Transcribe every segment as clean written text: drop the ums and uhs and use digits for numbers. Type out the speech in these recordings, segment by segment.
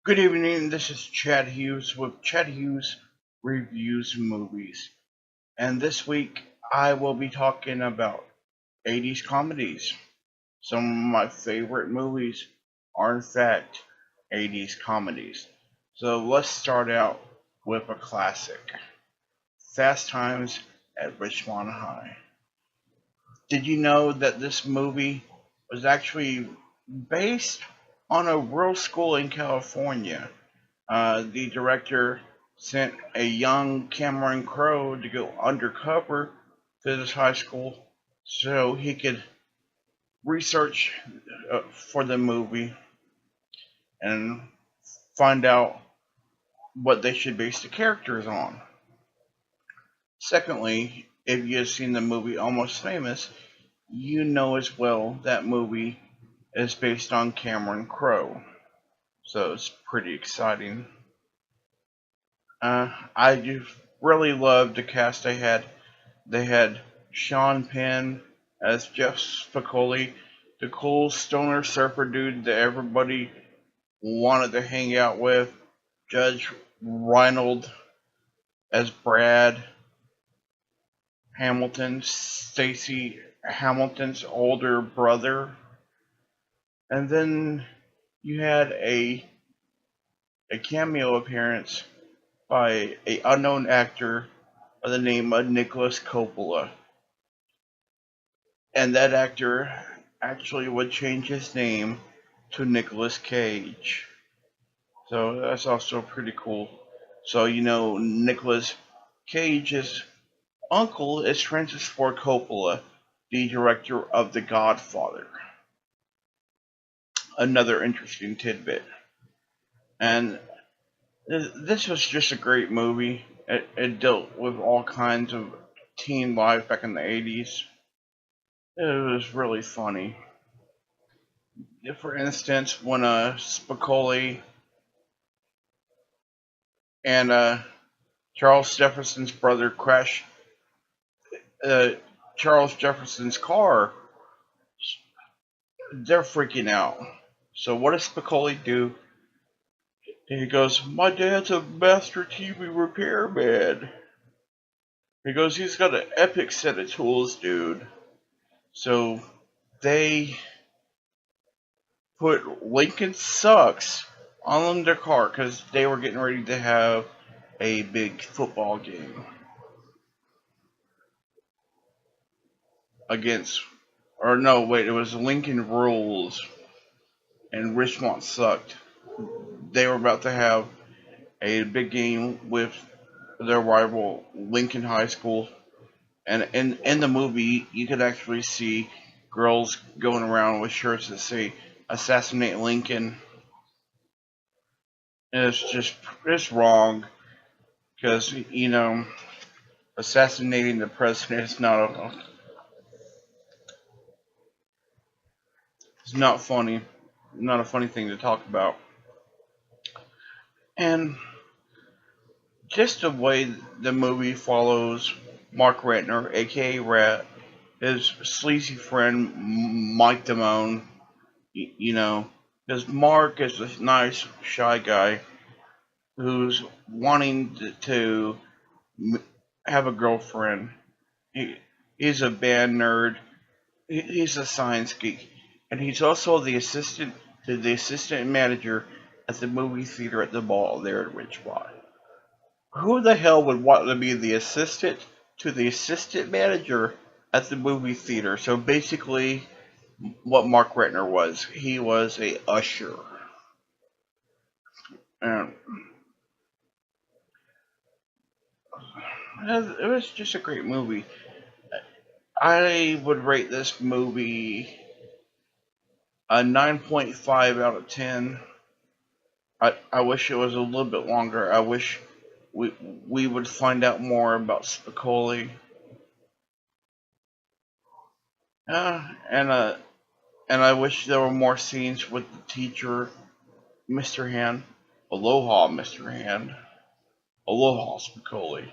Good evening, this is Chad Hughes with Chad Hughes Reviews Movies. And this week I will be talking about 80s comedies. Some of my favorite movies are in fact 80s comedies. So let's start out with a classic, Fast Times at Ridgemont High. Did you know that this movie was actually based on a real school in California? The director sent a young Cameron Crowe to go undercover to this high school so he could research for the movie and find out what they should base the characters on. Secondly, if you have seen the movie Almost Famous, you know as well that movie is based on Cameron Crowe. So it's pretty exciting. I just really loved the cast they had. They had Sean Penn as Jeff Spicoli, the cool stoner surfer dude that everybody wanted to hang out with. Judge Reinhold as Brad Hamilton, Stacy Hamilton's older brother. And then you had a cameo appearance by a unknown actor by the name of Nicholas Coppola. And that actor actually would change his name to Nicolas Cage. So that's also pretty cool. So Nicolas Cage's uncle is Francis Ford Coppola, the director of The Godfather. Another interesting tidbit. And this was just a great movie. It dealt with all kinds of teen life back in the 80s. It was really funny. For instance, when Spicoli and Charles Jefferson's brother crashed uh, Charles Jefferson's car, they're freaking out. So what does Spicoli do? He goes, "My dad's a master TV repairman." He goes, "He's got an epic set of tools, dude." So they put Lincoln Sucks on their car because they were getting ready to have a big football game against, or no, wait, it was Lincoln Rules and Richmond Sucked. They were about to have a big game with their rival Lincoln High School, and in the movie you could actually see girls going around with shirts that say "Assassinate Lincoln." And it's wrong because assassinating the president is it's not funny, not a funny thing to talk about. And just the way the movie follows Mark Rentner, aka Rat, his sleazy friend Mike Damone, because Mark is a nice, shy guy who's wanting to have a girlfriend. He's a band nerd. He's a science geek, and he's also the assistant manager at the movie theater at the mall there at Ridgemont. Who the hell would want to be the assistant to the assistant manager at the movie theater? So basically, what Mark Rentner was, he was a usher. And it was just a great movie. I would rate this movie a 9.5 out of 10. I wish it was a little bit longer. I wish we would find out more about Spicoli. And I wish there were more scenes with the teacher, Mr. Hand. Aloha, Mr. Hand. Aloha, Spicoli.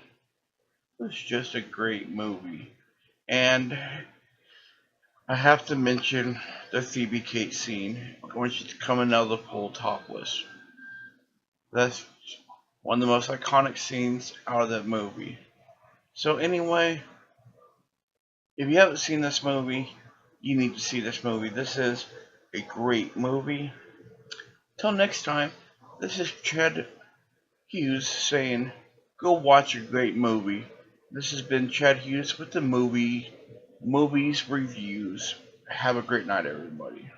It's just a great movie. And I have to mention the Phoebe Kate scene when she's coming out of the pool topless. That's one of the most iconic scenes out of that movie. So anyway, if you haven't seen this movie, you need to see this movie. This is a great movie. Till next time, this is Chad Hughes saying, go watch a great movie. This has been Chad Hughes with the movies reviews. Have a great night, everybody.